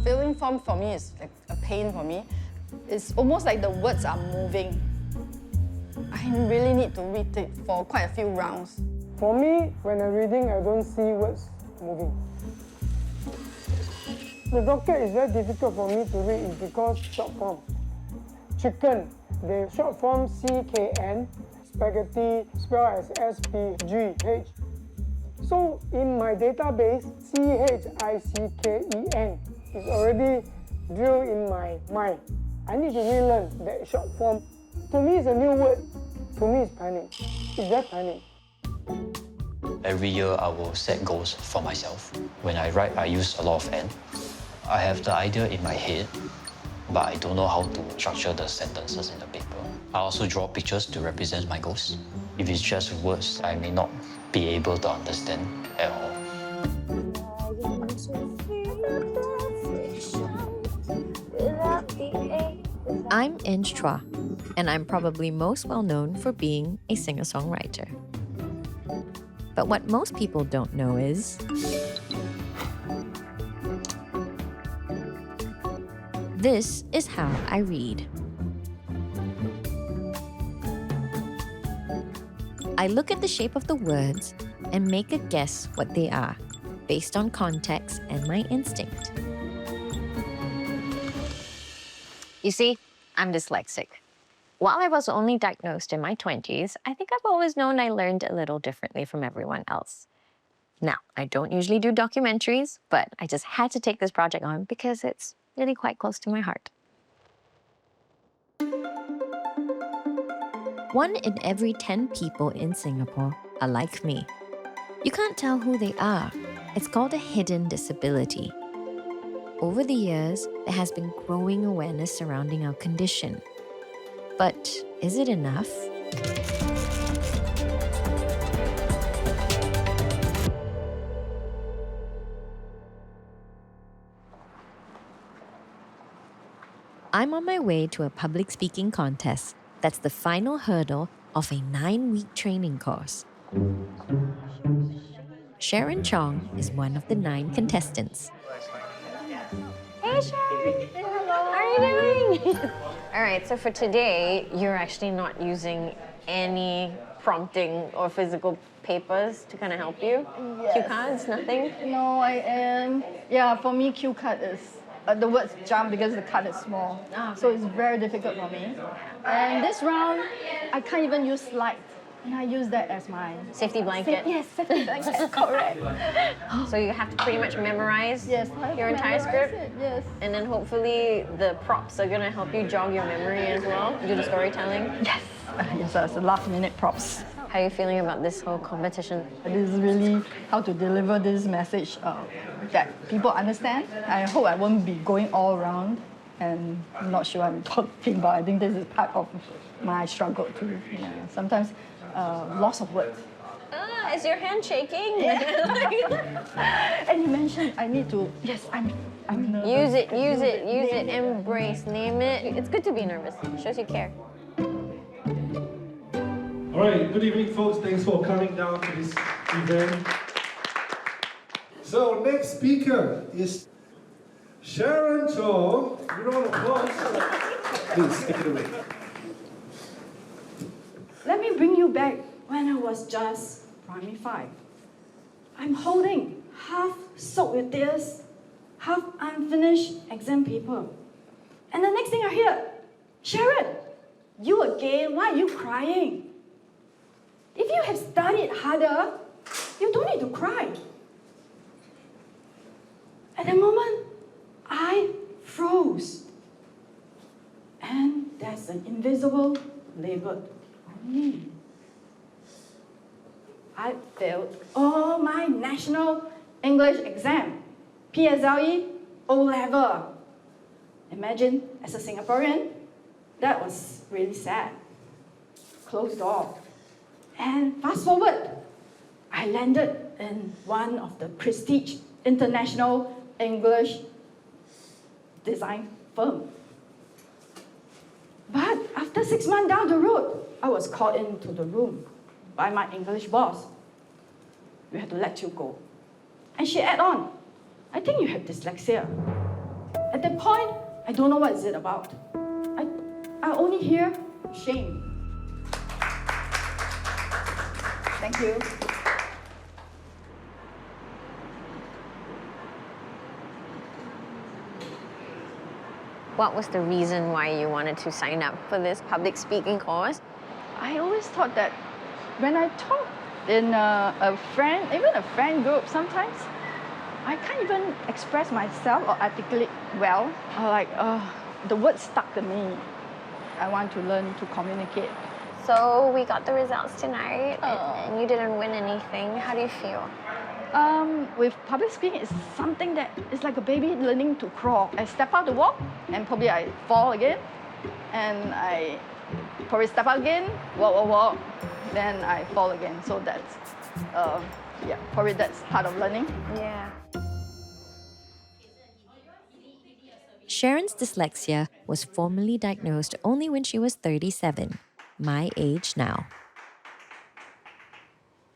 Filling form for me is like a pain for me. It's almost like the words are moving. I really need to read it for quite a few rounds. For me, when I'm reading, I don't see words moving. The docket is very difficult for me to read is because short form. Chicken, the short form CKN, spaghetti spelled as SPGH. So in my database, CHICKEN is already drilled in my mind. I need to relearn that short form. To me, it's a new word. To me, it's panic. It's just panic. Every year, I will set goals for myself. When I write, I use a lot of N. I have the idea in my head, but I don't know how to structure the sentences in the paper. I also draw pictures to represent my goals. If it's just words, I may not be able to understand at all. I'm Chua, and I'm probably most well known for being a singer-songwriter. But what most people don't know is this is how I read. I look at the shape of the words and make a guess what they are, based on context and my instinct. You see, I'm dyslexic. While I was only diagnosed in my 20s, I think I've always known I learned a little differently from everyone else. Now, I don't usually do documentaries, but I just had to take this project on because it's really quite close to my heart. 1 in every 10 people in Singapore are like me. You can't tell who they are. It's called a hidden disability. Over the years, there has been growing awareness surrounding our condition. But is it enough? I'm on my way to a public speaking contest. That's the final hurdle of a 9-week training course. Sharon Chong is one of the 9 contestants. Hey, Sharon! Hello! How are you doing? All right, so for today, you're actually not using any prompting or physical papers to kind of help you? Yes. Cue cards, nothing? No, I am. Yeah, for me, cue card is the words jump because the card is small. Oh, So it's very difficult for me. And this round, I can't even use slide. And I use that as my Safety blanket? Yes, safety blanket, correct. So you have to pretty much memorize Yes, I have your to entire memorize script? it, yes. And then hopefully the props are going to help you jog your memory as well, do the storytelling? Yes, yes, that's the last minute props. How are you feeling about this whole competition? This is really how to deliver this message that people understand. I hope I won't be going all around and I'm not sure what I'm talking about. I think this is part of my struggle too. Yeah, sometimes loss of words. Ah, is your hand shaking? And you mentioned I need to, yes, I'm nervous. Use it, embrace, name it. It's good to be nervous. It shows you care. All right, good evening, folks. Thanks for coming down to this event. So, next speaker is Sharon Chong. Round of applause. Please, take it away. Let me bring you back when I was just primary 5. I'm holding half soaked with tears, half unfinished exam paper. And the next thing I hear, Sharon, you again, why are you crying? If you have studied harder, you don't need to cry. At that moment, I froze. And there's an invisible label on me. I failed all my national English exam, PSLE, O-level. Imagine, as a Singaporean, that was really sad. Closed door. And fast forward, I landed in one of the prestige international English design firm. But after 6 months down the road, I was called into the room by my English boss. We had to let you go. And she added on, I think you have dyslexia. At that point, I don't know what is it about. I only hear shame. Thank you. What was the reason why you wanted to sign up for this public speaking course? I always thought that when I talk in a friend, even a friend group, sometimes I can't even express myself or articulate well. The words stuck to me. I want to learn to communicate. So we got the results tonight, and you didn't win anything. How do you feel? With public speaking, it's something that is like a baby learning to crawl. I step out to walk, and probably I fall again, and I probably step out again, walk, then I fall again. So that's, probably that's part of learning. Yeah. Sharon's dyslexia was formally diagnosed only when she was 37, my age now.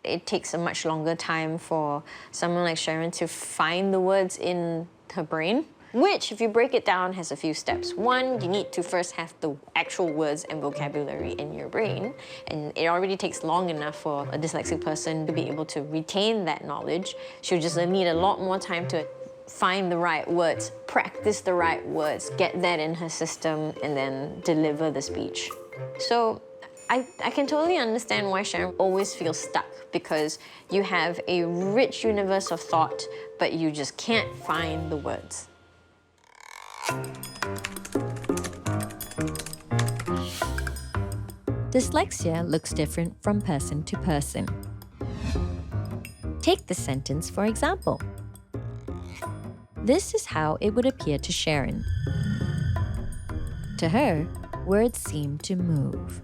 It takes a much longer time for someone like Sharon to find the words in her brain, which, if you break it down, has a few steps. One, you need to first have the actual words and vocabulary in your brain, and it already takes long enough for a dyslexic person to be able to retain that knowledge. She'll just need a lot more time to find the right words, practice the right words, get that in her system, and then deliver the speech. So I can totally understand why Sharon always feels stuck, because you have a rich universe of thought, but you just can't find the words. Dyslexia looks different from person to person. Take the sentence, for example. This is how it would appear to Sharon. To her, words seem to move.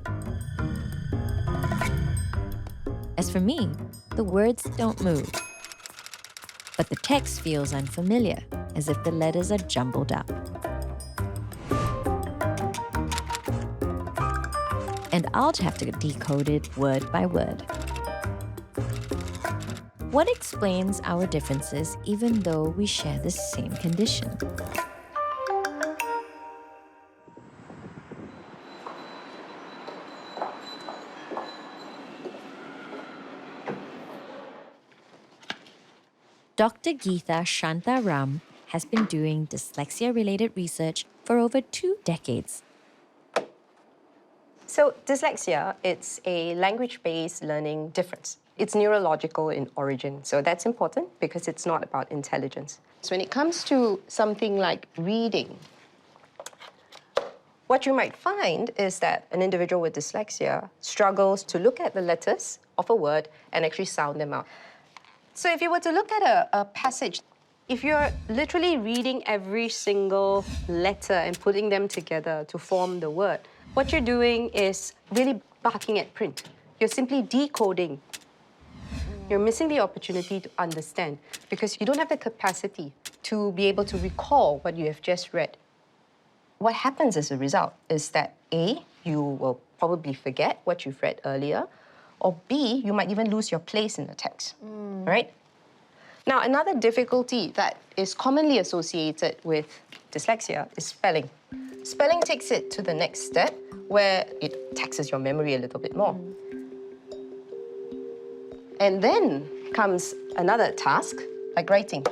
As for me, the words don't move. But the text feels unfamiliar, as if the letters are jumbled up. And I'll have to decode it word by word. What explains our differences even though we share the same condition? Dr. Geetha Shantaram has been doing dyslexia-related research for over 2 decades. So dyslexia, it's a language-based learning difference. It's neurological in origin, so that's important because it's not about intelligence. So when it comes to something like reading, what you might find is that an individual with dyslexia struggles to look at the letters of a word and actually sound them out. So if you were to look at a passage, if you're literally reading every single letter and putting them together to form the word, what you're doing is really barking at print. You're simply decoding. You're missing the opportunity to understand because you don't have the capacity to be able to recall what you have just read. What happens as a result is that A, you will probably forget what you've read earlier, or B, you might even lose your place in the text, right? Now, another difficulty that is commonly associated with dyslexia is spelling. Spelling takes it to the next step where it taxes your memory a little bit more. And then comes another task, like writing.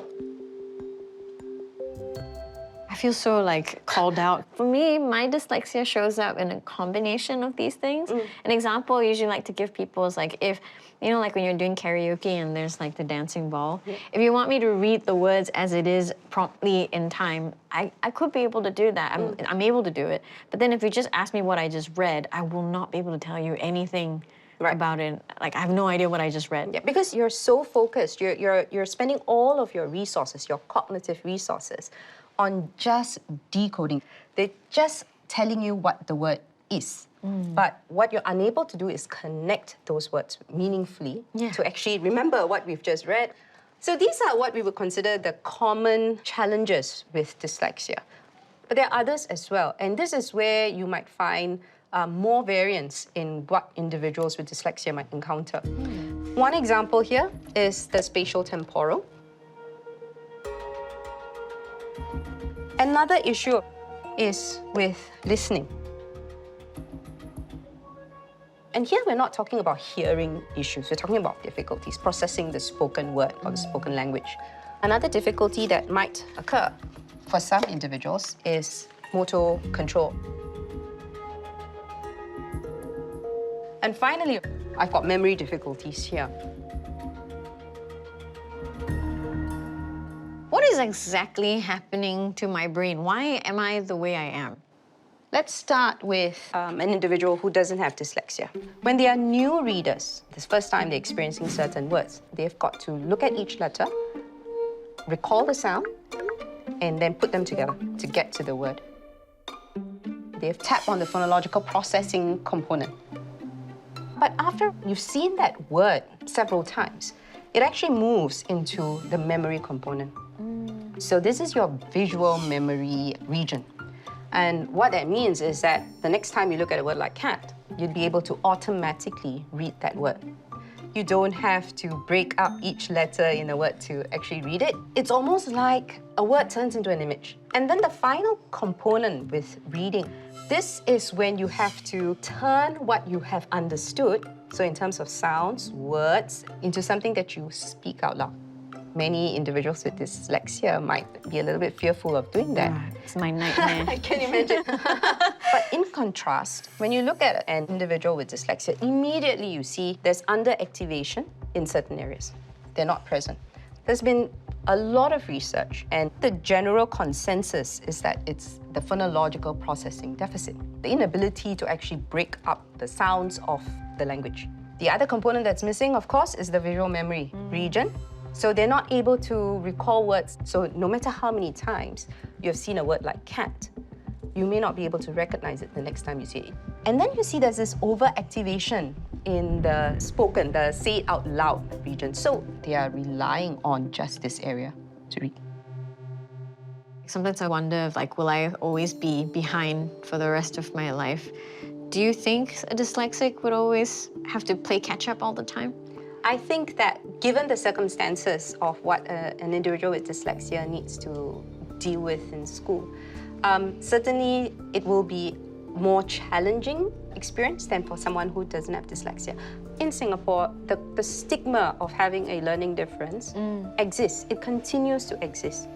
I feel so called out. For me, my dyslexia shows up in a combination of these things. An example I usually like to give people is if, when you're doing karaoke and there's the dancing ball. Yeah. If you want me to read the words as it is promptly in time, I could be able to do that. I'm able to do it. But then if you just ask me what I just read, I will not be able to tell you anything about it. I have no idea what I just read. Yeah, because you're so focused. You're spending all of your resources, your cognitive resources, on just decoding. They're just telling you what the word is. But what you're unable to do is connect those words meaningfully to actually remember what we've just read. So these are what we would consider the common challenges with dyslexia. But there are others as well. And this is where you might find more variance in what individuals with dyslexia might encounter. One example here is the spatial temporal. Another issue is with listening. And here we're not talking about hearing issues, we're talking about difficulties processing the spoken word or the spoken language. Another difficulty that might occur for some individuals is motor control. And finally, I've got memory difficulties here. What is exactly happening to my brain? Why am I the way I am? Let's start with an individual who doesn't have dyslexia. When they are new readers, this first time they're experiencing certain words, they've got to look at each letter, recall the sound, and then put them together to get to the word. They've tapped on the phonological processing component. But after you've seen that word several times, it actually moves into the memory component. So this is your visual memory region. And what that means is that the next time you look at a word like cat, you'd be able to automatically read that word. You don't have to break up each letter in a word to actually read it. It's almost like a word turns into an image. And then the final component with reading, this is when you have to turn what you have understood, so in terms of sounds, words, into something that you speak out loud. Many individuals with dyslexia might be a little bit fearful of doing that. It's my nightmare. I can imagine. But in contrast, when you look at an individual with dyslexia, immediately you see there's underactivation in certain areas. They're not present. There's been a lot of research, and the general consensus is that it's the phonological processing deficit, the inability to actually break up the sounds of the language. The other component that's missing, of course, is the visual memory region. So they're not able to recall words. So no matter how many times you have seen a word like cat, you may not be able to recognize it the next time you see it. And then you see there's this overactivation in the spoken, the say it out loud region. So they are relying on just this area to read. Sometimes I wonder if, will I always be behind for the rest of my life? Do you think a dyslexic would always have to play catch up all the time? I think that given the circumstances of what an individual with dyslexia needs to deal with in school, certainly it will be more challenging experience than for someone who doesn't have dyslexia. In Singapore, the stigma of having a learning difference exists. It continues to exist.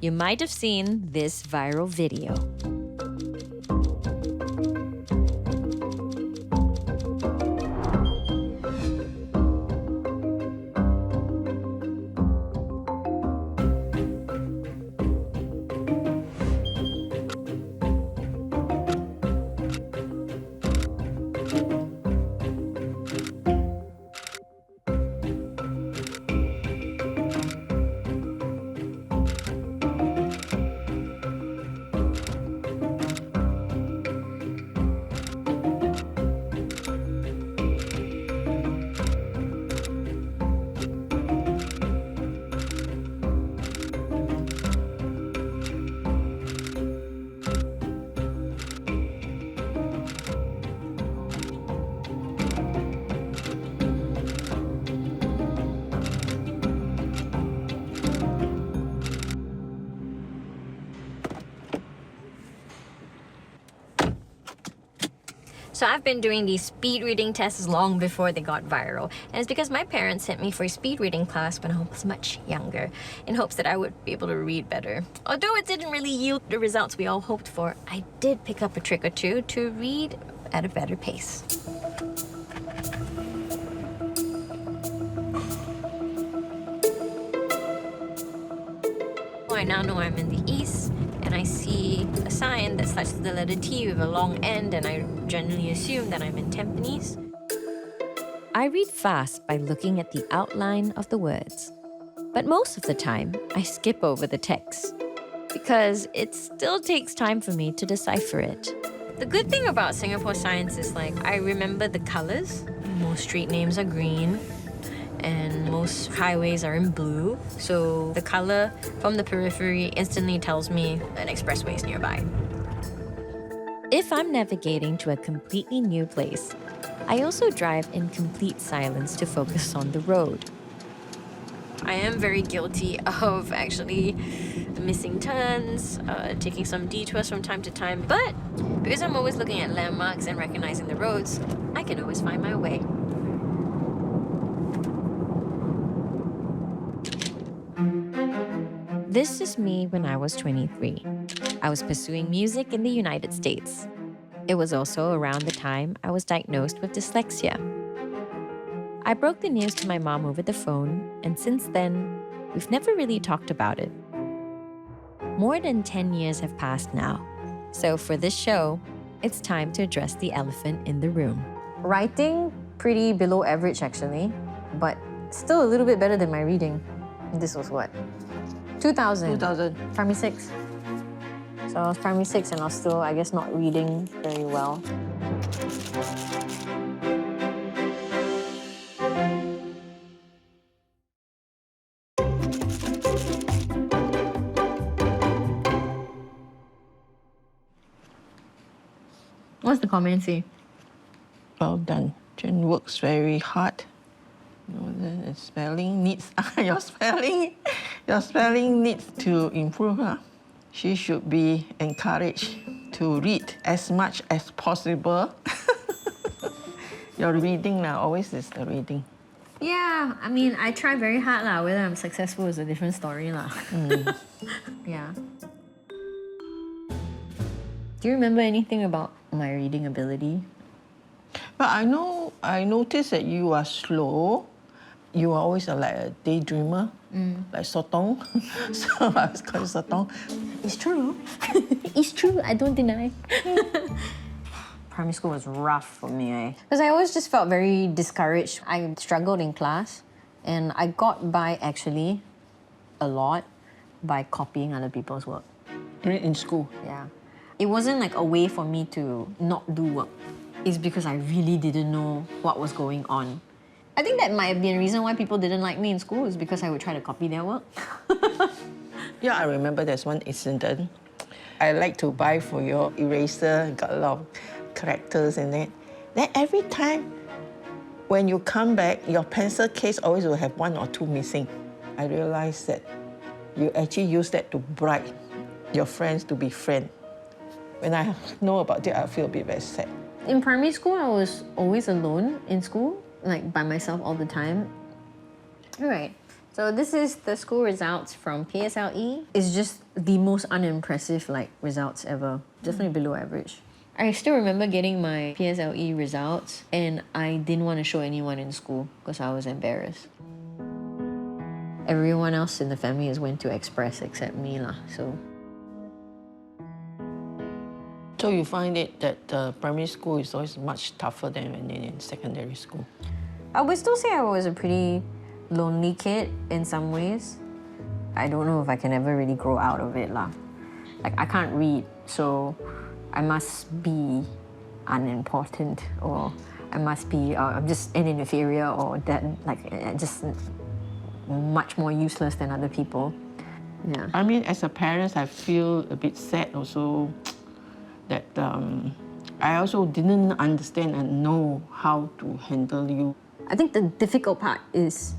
You might have seen this viral video. So I've been doing these speed reading tests long before they got viral. And it's because my parents sent me for a speed reading class when I was much younger, in hopes that I would be able to read better. Although it didn't really yield the results we all hoped for, I did pick up a trick or two to read at a better pace. I now know I'm in the east, and I see a sign that starts with the letter T with a long end, and I generally assume that I'm in Tampines. I read fast by looking at the outline of the words. But most of the time, I skip over the text, because it still takes time for me to decipher it. The good thing about Singapore science is I remember the colors. Most street names are green, and most highways are in blue. So the color from the periphery instantly tells me an expressway is nearby. If I'm navigating to a completely new place, I also drive in complete silence to focus on the road. I am very guilty of actually missing turns, taking some detours from time to time, but because I'm always looking at landmarks and recognizing the roads, I can always find my way. This is me when I was 23. I was pursuing music in the United States. It was also around the time I was diagnosed with dyslexia. I broke the news to my mom over the phone, and since then, we've never really talked about it. More than 10 years have passed now, so for this show, it's time to address the elephant in the room. Writing, pretty below average actually, but still a little bit better than my reading. This was what? 2000. 2000. Primary 6. So I was primary 6 and I was still, I guess, not reading very well. What's the comment say? Well done. Jen works very hard. You know, the spelling needs your spelling needs to improve. Huh? She should be encouraged to read as much as possible. Your reading now always is the reading. Yeah, I mean, I try very hard lah. Whether I'm successful is a different story lah. Yeah. Do you remember anything about my reading ability? But I noticed that you are slow. You are always like a daydreamer, like sotong. So I was called sotong. It's true. It's true. I don't deny. Primary school was rough for me, because I always just felt very discouraged. I struggled in class, and I got by actually a lot by copying other people's work. Read in school. Yeah. It wasn't like a way for me to not do work. It's because I really didn't know what was going on. I think that might have been a reason why people didn't like me in school, is because I would try to copy their work. Yeah, I remember there's one incident. I like to buy for your eraser, got a lot of characters in it. Then every time when you come back, your pencil case always will have one or two missing. I realized that you actually use that to bribe your friends to be friends. When I know about it, I feel a bit very sad. In primary school, I was always alone in school, like by myself all the time. All right. So this is the school results from PSLE. It's just the most unimpressive results ever. Definitely below average. I still remember getting my PSLE results, and I didn't want to show anyone in school because I was embarrassed. Everyone else in the family has went to Express except me lah. So you find it that primary school is always much tougher than when you're in secondary school? I would still say I was a pretty lonely kid in some ways. I don't know if I can ever really grow out of it lah. I can't read, so I must be unimportant, or I must be I'm just an inferior, or that just much more useless than other people. Yeah. I mean, as a parent, I feel a bit sad also that I also didn't understand and know how to handle you. I think the difficult part is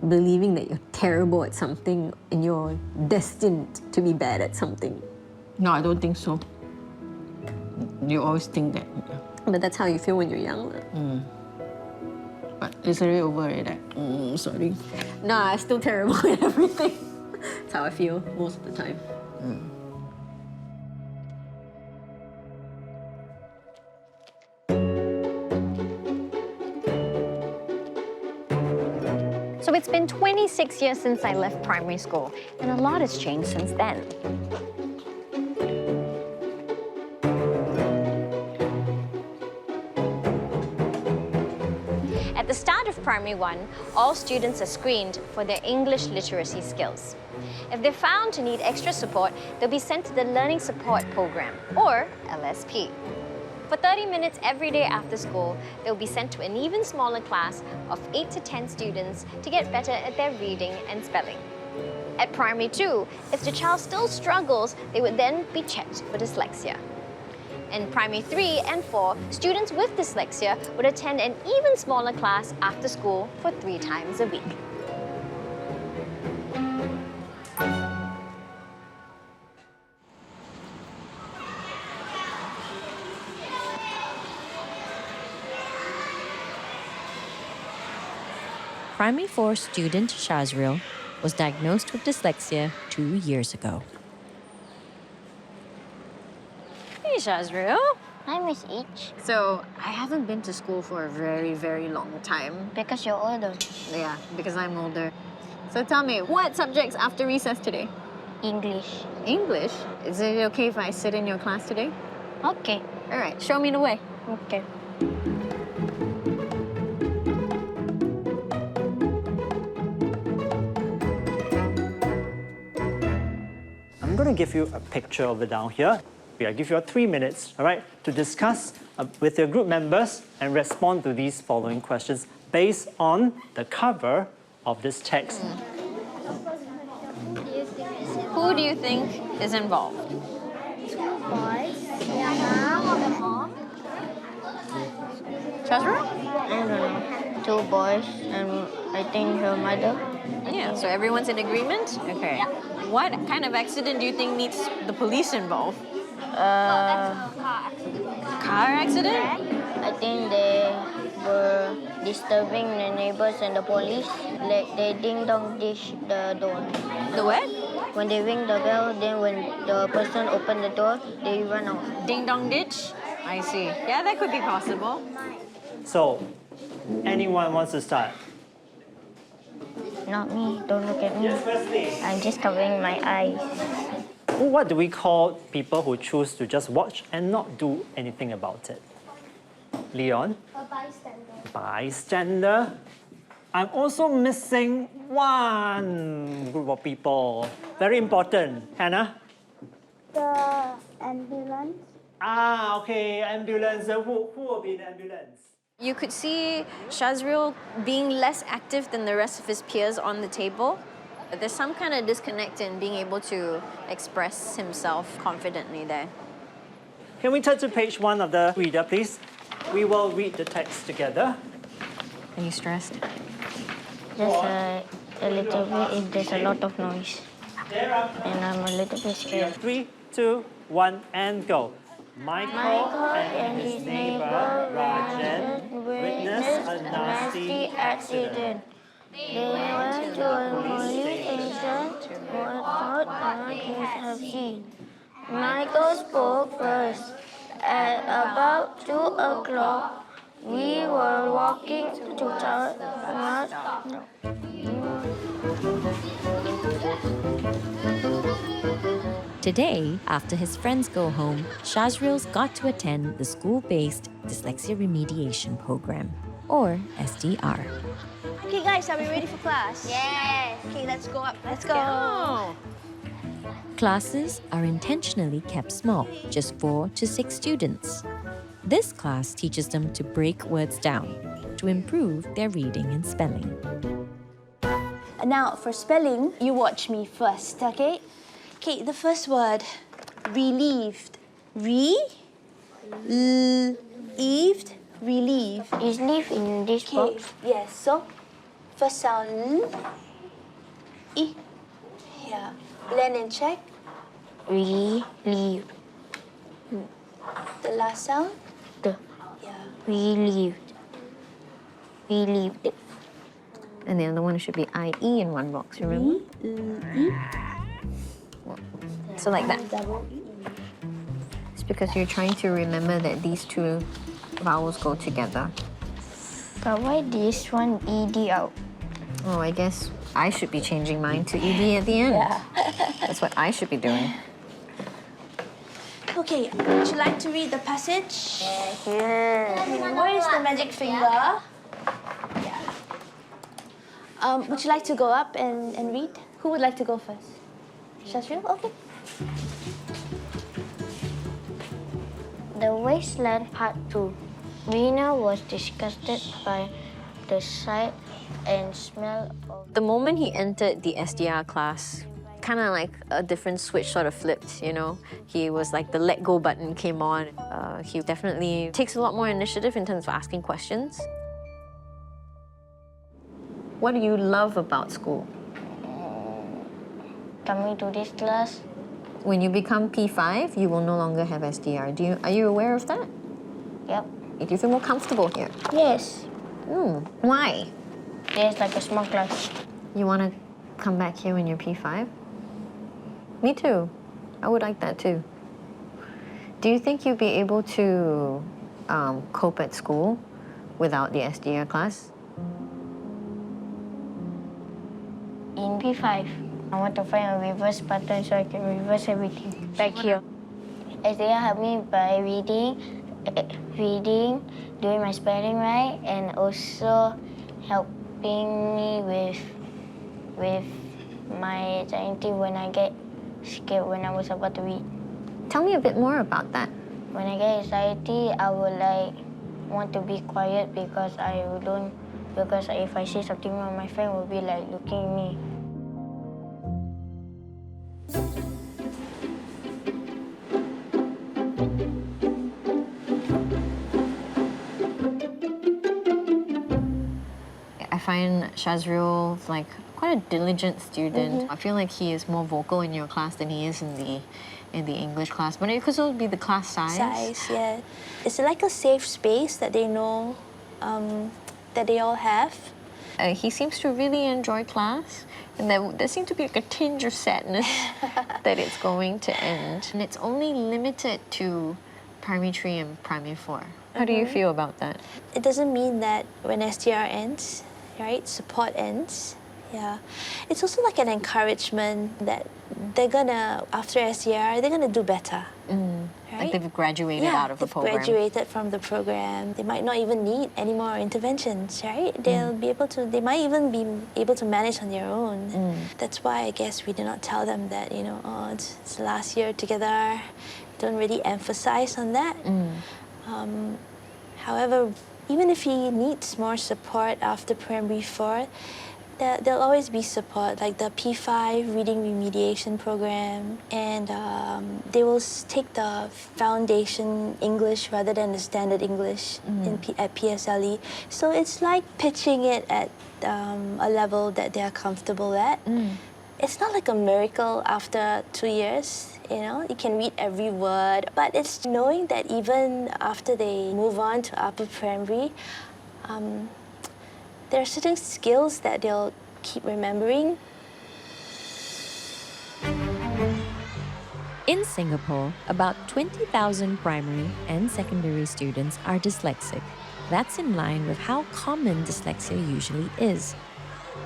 believing that you're terrible at something and you're destined to be bad at something. No, I don't think so. You always think that. But that's how you feel when you're young. But it's already over already. Sorry. Nah, I'm still terrible at everything. That's how I feel most of the time. So it's been 26 years since I left primary school, and a lot has changed since then. At the start of primary 1, all students are screened for their English literacy skills. If they're found to need extra support, they'll be sent to the Learning Support Program, or LSP. For 30 minutes every day after school, they'll be sent to an even smaller class of 8 to 10 students to get better at their reading and spelling. At primary 2, if the child still struggles, they would then be checked for dyslexia. In primary 3 and 4, students with dyslexia would attend an even smaller class after school for 3 times a week. Primary 4 student Shazril was diagnosed with dyslexia 2 years ago. Hey, Shazril. Hi, Miss H. So, I haven't been to school for a very, very long time. Because you're older. Yeah, because I'm older. So tell me, what subjects after recess today? English. English? Is it okay if I sit in your class today? Okay. All right, show me the way. Okay. I'm going to give you a picture over down here. I give you 3 minutes, all right, to discuss with your group members and respond to these following questions based on the cover of this text. Who do you think is involved? Boys. Yeah. Shazril? I don't know. 2 boys and I think her mother. Yeah, so everyone's in agreement? Okay. Yeah. What kind of accident do you think needs the police involved? Car accident? I think they were disturbing the neighbors and the police. Like they ding dong dish the door. The what? When they ring the bell, then when the person open the door, they run out. Ding dong ditch? I see. Yeah, that could be possible. So, anyone wants to start? Not me. Don't look at me. Yes, Wesley. I'm just covering my eyes. What do we call people who choose to just watch and not do anything about it? Leon? A bystander. Bystander. I'm also missing one group of people. Very important. Hannah? The ambulance. Ah, okay, ambulance. Who will be in the ambulance? You could see Shazril being less active than the rest of his peers on the table. There's some kind of disconnect in being able to express himself confidently there. Can we turn to page 1 of the reader, please? We will read the text together. Are you stressed? Just a little bit if there's a lot of noise. And I'm a little bit scared. 3, 2, 1, and go. Michael and his neighbor Rajan witnessed a nasty accident. They went to a police station but thought nothing have seen. Michael spoke first. At about 2 o'clock, we were walking to church. Today, after his friends go home, Shazril's got to attend the school-based Dyslexia Remediation Program, or SDR. Okay guys, are we ready for class? Yes. Okay, let's go up. Let's go. Oh. Classes are intentionally kept small, just 4 to 6 students. This class teaches them to break words down to improve their reading and spelling. Now, for spelling, you watch me first, okay? Okay, the first word, relieved. Relieved. Relieve. Is leave in this Okay, box? yes. So, first sound, L, E. Yeah. Blend and check. Relieved. The last sound, The yeah. relieved. Relieved. And the other one should be IE in one box, remember? So like that. Double E. It's because you're trying to remember that these two vowels go together. But why this one ED out? Oh, I guess I should be changing mine to ED at the end. Yeah. That's what I should be doing. Okay, would you like to read the passage? Here. Okay, where is the magic finger? Yeah. Would you like to go up and read? Who would like to go first? Shazril? Okay. The Wasteland Part 2. Rina was disgusted by the sight and smell of... The moment he entered the SDR class, kind of like a different switch sort of flipped, you know? He was like the let go button came on. He definitely takes a lot more initiative in terms of asking questions. What do you love about school? Coming to this class. When you become P5, you will no longer have SDR. Are you aware of that? Yep. Do you feel more comfortable here? Yes. Why? There's like a small class. You want to come back here when you're P5? Me too. I would like that too. Do you think you'd be able to cope at school without the SDR class? In P5, I want to find a reverse button so I can reverse everything back here. SDR helped me by reading, doing my spelling right, and also helping me with my anxiety when I get scared when I was about to read. Tell me a bit more about that. When I get anxiety, I would like want to be quiet because if I say something wrong, my friend will be like looking at me. I find Shazriel like quite a diligent student. I feel like he is more vocal in your class than he is in the English class. But it could also be the class size. Yeah. It's like a safe space that they know that they all have. He seems to really enjoy class, and there seems to be like a tinge of sadness that it's going to end. And it's only limited to primary 3 and primary 4. How do you feel about that? It doesn't mean that when SDR ends, right, support ends. Yeah. It's also like an encouragement that they're gonna, after SDR, they're gonna do better. Right? Like they've graduated out of the program. They've graduated from the program. They might not even need any more interventions, right? They'll be able to, they might even be able to manage on their own. That's why I guess we do not tell them that, you know, oh, it's the last year together. Don't really emphasize on that. However, even if he needs more support after primary 4, there'll always be support, like the P5 reading remediation program, and they will take the foundation English rather than the standard English at PSLE. So it's like pitching it at a level that they are comfortable at. It's not like a miracle after 2 years. You know, you can read every word, but it's knowing that even after they move on to upper primary, there are certain skills that they'll keep remembering. In Singapore, about 20,000 primary and secondary students are dyslexic. That's in line with how common dyslexia usually is,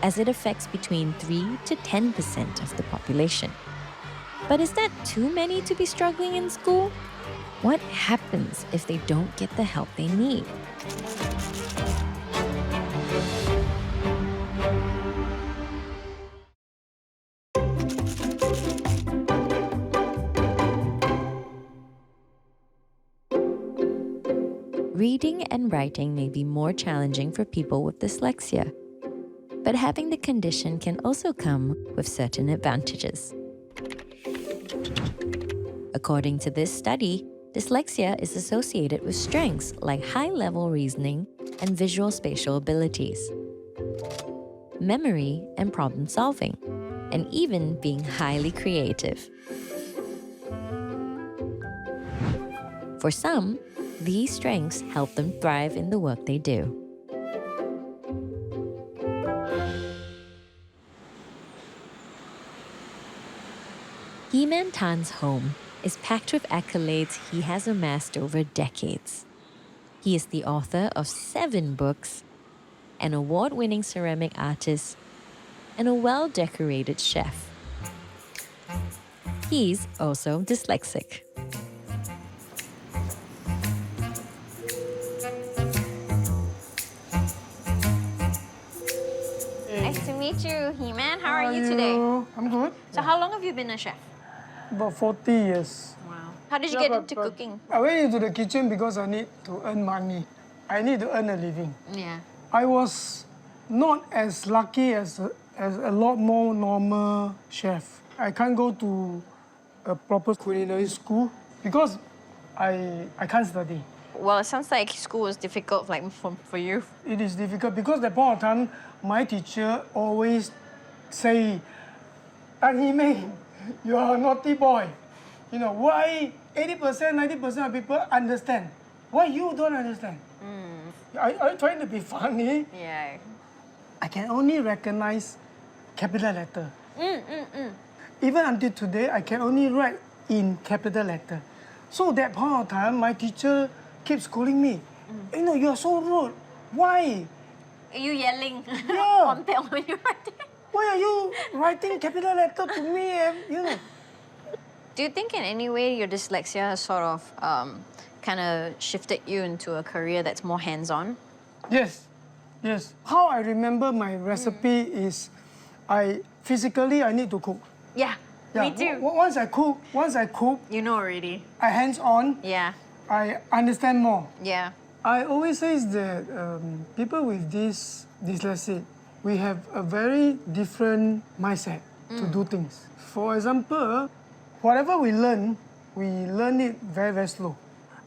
as it affects between 3 to 10% of the population. But is that too many to be struggling in school? What happens if they don't get the help they need? Reading and writing may be more challenging for people with dyslexia, but having the condition can also come with certain advantages. According to this study, dyslexia is associated with strengths like high-level reasoning and visual spatial abilities, memory and problem-solving, and even being highly creative. For some, these strengths help them thrive in the work they do. He-Man Tan's home is packed with accolades he has amassed over decades. He is the author of 7 books, an award-winning ceramic artist, and a well-decorated chef. He's also dyslexic. Nice to meet you, He-Man. How are you today? I'm good. So how long have you been a chef? About 40 years. Wow. How did you get into cooking? I went into the kitchen because I need to earn money. I need to earn a living. Yeah. I was not as lucky as a lot more normal chef. I can't go to a proper culinary school because I can't study. Well, it sounds like school was difficult, like for you. It is difficult because at that point of time, my teacher always say, "Tan He-Mei, you are a naughty boy. You know, why 80%, 90% of people understand? Why you don't understand?" I'm trying to be funny. Yeah. I can only recognize capital letter. Even until today, I can only write in capital letter. So that point of time, my teacher keeps scolding me. You know, you're so rude. Why? Are you yelling Yeah. on pen when you're writing? Why are you writing capital letter to me? You know. Do you think in any way your dyslexia has sort of kind of shifted you into a career that's more hands-on? Yes, yes. How I remember my recipe is, I need to cook. Yeah, me too. Once I cook, You know already. I hands-on. Yeah, I understand more. yeah. I always say that people with this dyslexia, we have a very different mindset to do things. For example, whatever we learn it very, very slow.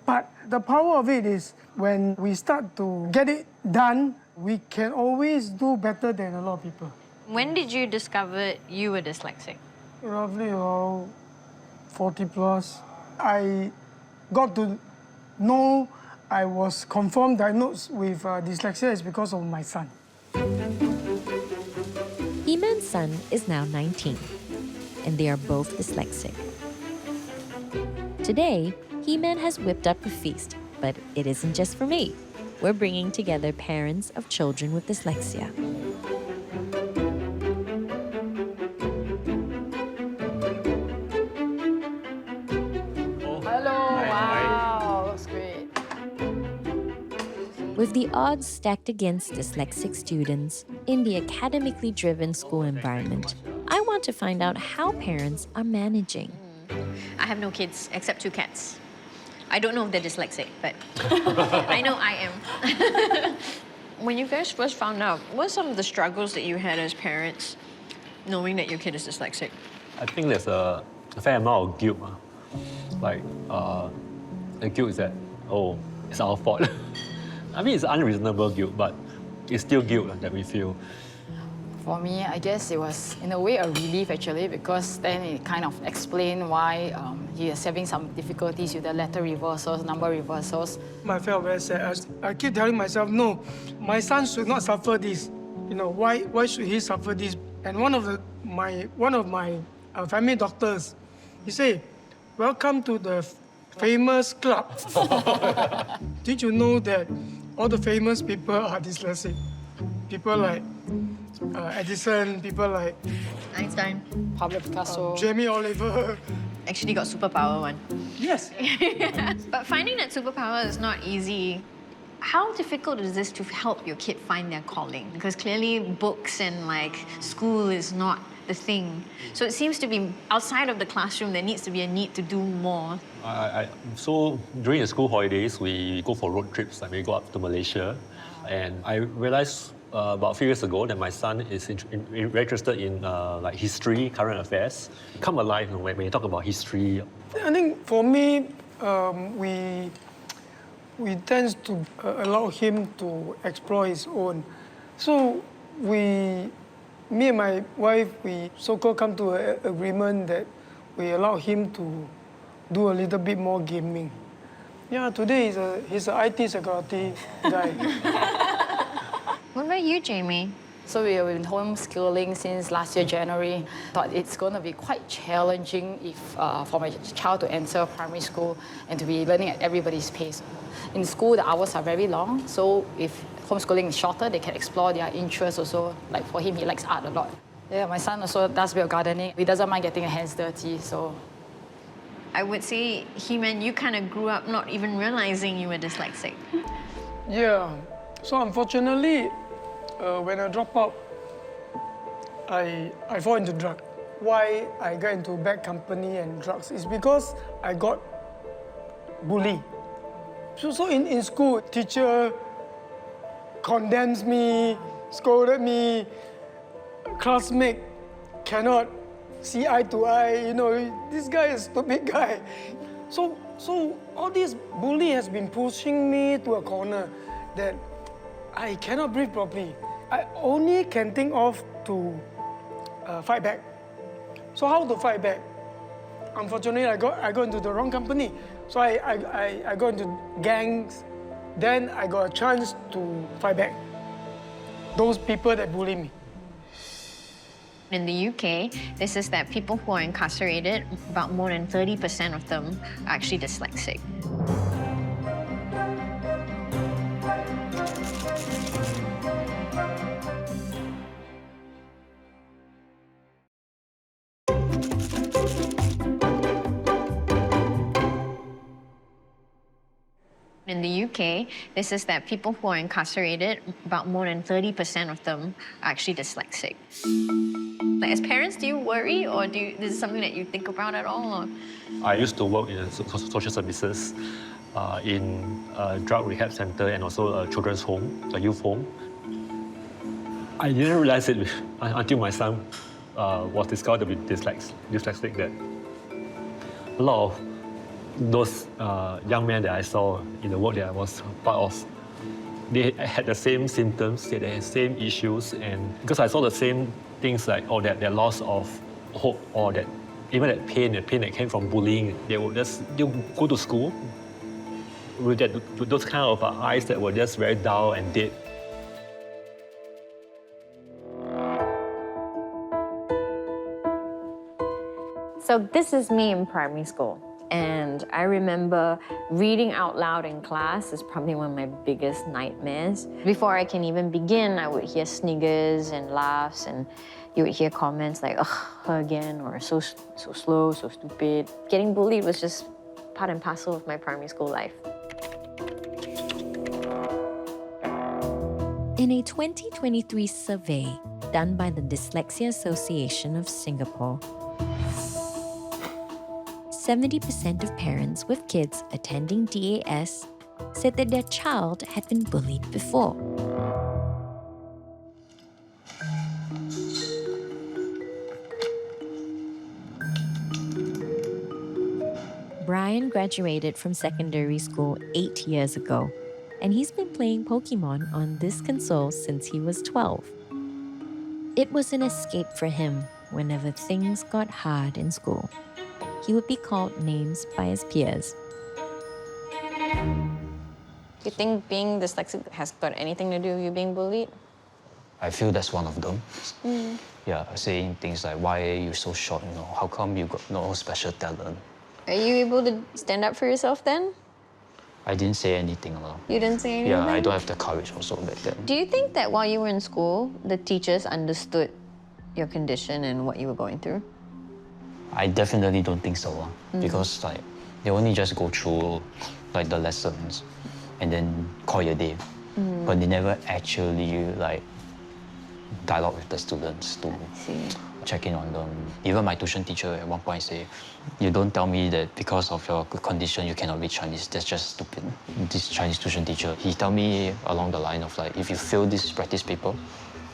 But the power of it is when we start to get it done, we can always do better than a lot of people. When did you discover you were dyslexic? Roughly around 40 plus. I got to know I was confirmed diagnosed with dyslexia is because of my son. He-Man's son is now 19, and they are both dyslexic. Today, He-Man has whipped up a feast, but it isn't just for me. We're bringing together parents of children with dyslexia. With the odds stacked against dyslexic students in the academically driven school environment, I want to find out how parents are managing. I have no kids except 2 cats. I don't know if they're dyslexic, but I know I am. When you guys first found out, what are some of the struggles that you had as parents knowing that your kid is dyslexic? I think there's a fair amount of guilt. Like, the guilt is that, oh, it's our fault. I mean, it's unreasonable guilt, but it's still guilt that we feel. For me, I guess it was, in a way, a relief, actually, because then it kind of explained why he is having some difficulties with the letter reversals, number reversals. I felt very sad. I keep telling myself, no, my son should not suffer this. You know, why should he suffer this? And one of my family doctors, he said, welcome to the famous club. Did you know that all the famous people are dyslexic? People like Edison, people like Einstein, Pablo Picasso, Jamie Oliver. Actually got superpower one. Yes. But finding that superpower is not easy. How difficult is this to help your kid find their calling? Because clearly books and like school is not the thing. So it seems to be outside of the classroom, there needs to be a need to do more. So during the school holidays, we go for road trips. Like we go up to Malaysia. And I realized about a few years ago that my son is very interested in like history, current affairs. Come alive when you talk about history. I think for me, we tend to allow him to explore his own. So me and my wife, we so-called come to an agreement that we allow him to do a little bit more gaming. Yeah, today he's an IT security guy. What about you, Jamie? So we have been homeschooling since last year, January. Thought it's going to be quite challenging if for my child to enter primary school and to be learning at everybody's pace. In school, the hours are very long, so if homeschooling is shorter, they can explore their interests also. Like for him, he likes art a lot. Yeah, my son also does a bit of gardening. He doesn't mind getting his hands dirty, so. I would say, He-Man, you kind of grew up not even realizing you were dyslexic. Yeah, so unfortunately, when I drop out, I fall into drug. Why I got into bad company and drugs is because I got bullied. So in school, teacher condemns me, scolded me, classmate cannot see eye to eye, you know, this guy is a stupid guy. So all this bully has been pushing me to a corner that I cannot breathe properly. I only can think of to fight back. So how to fight back? Unfortunately, I got into the wrong company. So I got into gangs. Then I got a chance to fight back. those people that bully me. In the UK, this is that people who are incarcerated, about more than 30% of them are actually dyslexic. In the UK, this is that people who are incarcerated, about more than 30% of them are actually dyslexic. Like, as parents, do you worry, or this is something that you think about at all? Or? I used to work in social services in a drug rehab center and also a children's home, a youth home. I didn't realize it until my son was discovered to be dyslexic that a lot of those young men that I saw in the work that I was part of, they had the same symptoms, they had the same issues, and because I saw the same things like that loss of hope, or that even that pain that came from bullying, they would just go to school with those kind of eyes that were just very dull and dead. So this is me in primary school. And I remember reading out loud in class is probably one of my biggest nightmares. Before I can even begin, I would hear sniggers and laughs, and you would hear comments like, ugh, her again, or so slow, so stupid. Getting bullied was just part and parcel of my primary school life. In a 2023 survey done by the Dyslexia Association of Singapore, 70% of parents with kids attending DAS said that their child had been bullied before. Brian graduated from secondary school 8 years ago, and he's been playing Pokemon on this console since he was 12. It was an escape for him whenever things got hard in school. He would be called names by his peers. You think being dyslexic has got anything to do with you being bullied? I feel that's one of them. Yeah, saying things like, why are you so short, how come you got no special talent? Are you able to stand up for yourself then? I didn't say anything. You didn't say anything? Yeah, I don't have the courage also back then. Do you think that while you were in school, the teachers understood your condition and what you were going through? I definitely don't think so, because they only just go through the lessons and then call your day, but they never actually dialogue with the students to check in on them. Even my tuition teacher at one point say, "You don't tell me that because of your condition you cannot read Chinese. That's just stupid." This Chinese tuition teacher, he tell me along the line of if you fail this practice paper,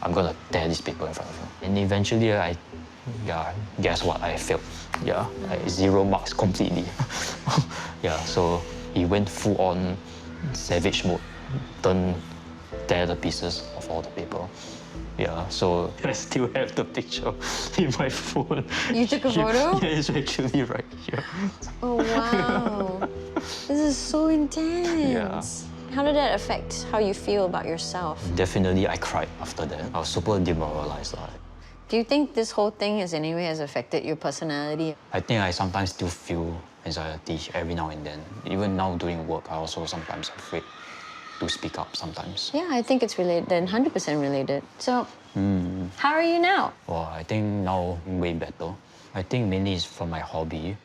I'm gonna tear this paper in front of you. And eventually guess what? I failed. 0 marks completely. So he went full on savage mode, tear the pieces of all the paper. So I still have the picture in my phone. You took a photo? Yeah, it's actually right here. Oh, wow. This is so intense. How did that affect how you feel about yourself? Definitely, I cried after that. I was super demoralized. Do you think this whole thing in any way has affected your personality? I think I sometimes still feel anxiety every now and then. Even now doing work, I also sometimes afraid to speak up sometimes. Yeah, I think it's related, 100% related. So, how are you now? Well, I think now way better. I think mainly it's from my hobby.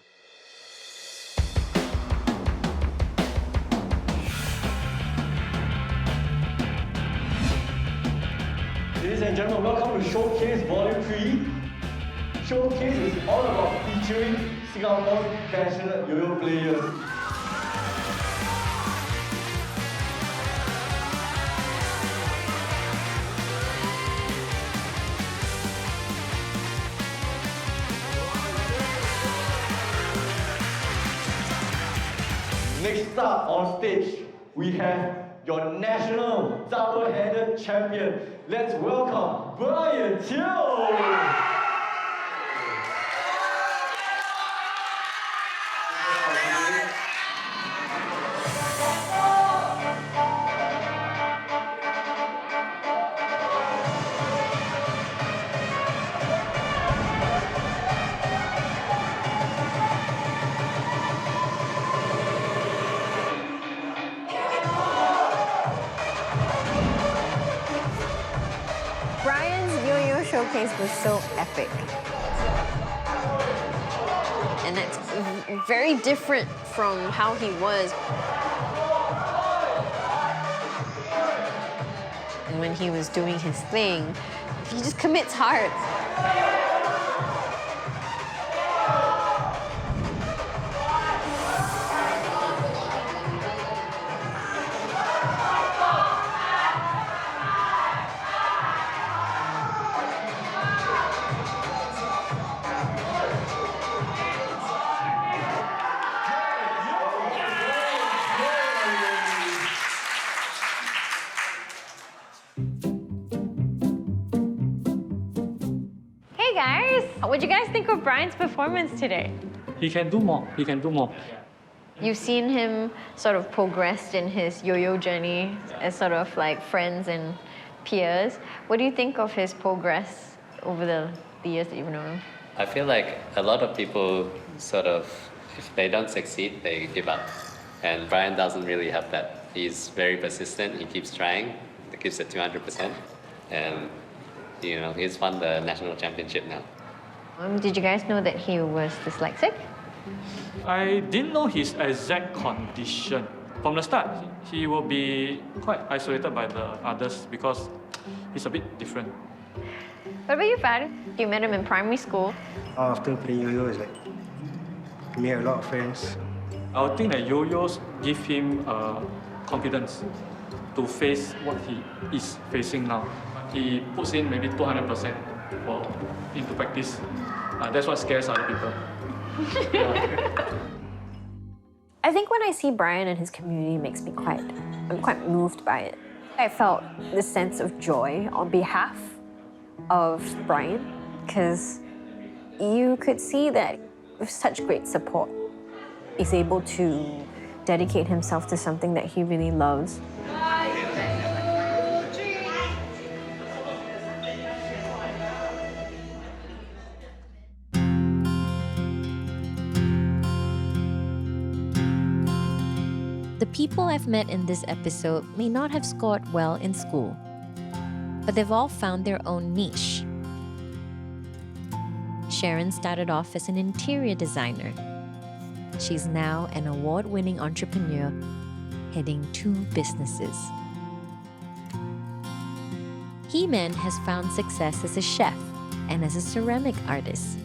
Ladies and gentlemen, welcome to Showcase Volume 3. Showcase is all about featuring Singapore's passionate yo-yo players. Next up on stage, we have your national double-headed champion. Let's welcome Brian Chua. showcase was so epic. And that's very different from how he was. And when he was doing his thing, he just commits hard. Hey guys, what'd you guys think of Brian's performance today? He can do more. He can do more. You've seen him sort of progressed in his yo-yo journey as sort of like friends and peers. What do you think of his progress over the years that you've known him? I feel like a lot of people sort of, if they don't succeed, they give up. And Brian doesn't really have that. He's very persistent, he keeps trying, he keeps at 200%. And, you know, he's won the national championship now. Did you guys know that he was dyslexic? I didn't know his exact condition. From the start, he will be quite isolated by the others because he's a bit different. What about you, Fad? You met him in primary school. After playing yo-yo, it's like, he made a lot of friends. I would think that yo-yos give him confidence to face what he is facing now. He puts in maybe 200% into practice. That's what scares other people. I think when I see Brian and his community, it makes me I'm quite moved by it. I felt this sense of joy on behalf of Brian, because you could see that with such great support, he's able to dedicate himself to something that he really loves. The people I've met in this episode may not have scored well in school, but they've all found their own niche. Sharon started off as an interior designer. She's now an award-winning entrepreneur heading 2 businesses. He-Man has found success as a chef and as a ceramic artist.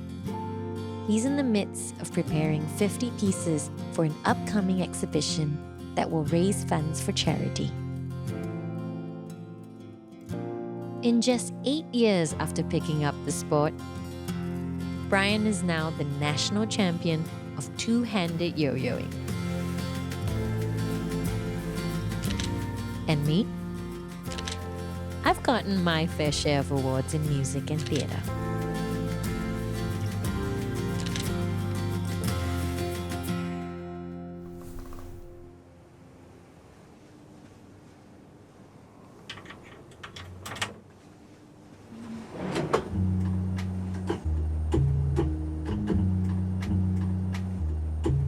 He's in the midst of preparing 50 pieces for an upcoming exhibition that will raise funds for charity. In just 8 years after picking up the sport, Brian is now the national champion of 2-handed yo-yoing. And me? I've gotten my fair share of awards in music and theatre.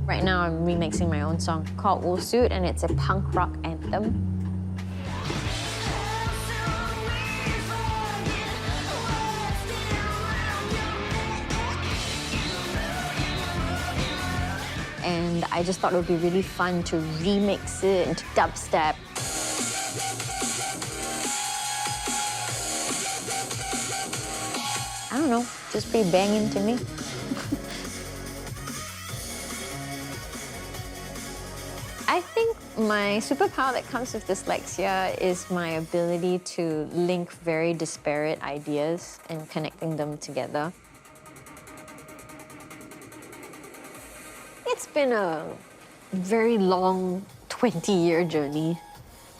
Right now, I'm remixing my own song called Wool Suit, and it's a punk rock anthem. And I just thought it would be really fun to remix it into dubstep. I don't know, just be banging to me. I think my superpower that comes with dyslexia is my ability to link very disparate ideas and connecting them together. It's been a very long 20-year journey,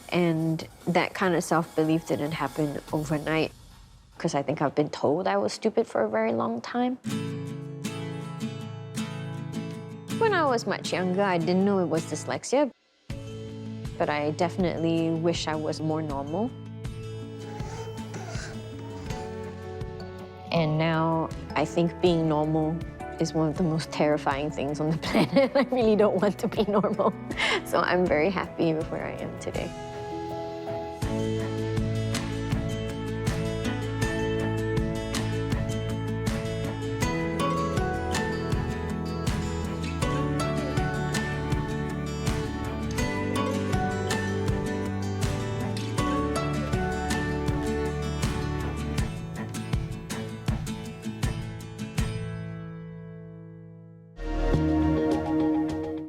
and that kind of self-belief didn't happen overnight, because I think I've been told I was stupid for a very long time. When I was much younger, I didn't know it was dyslexia, but I definitely wish I was more normal. And now I think being normal is one of the most terrifying things on the planet. I really don't want to be normal. So I'm very happy with where I am today.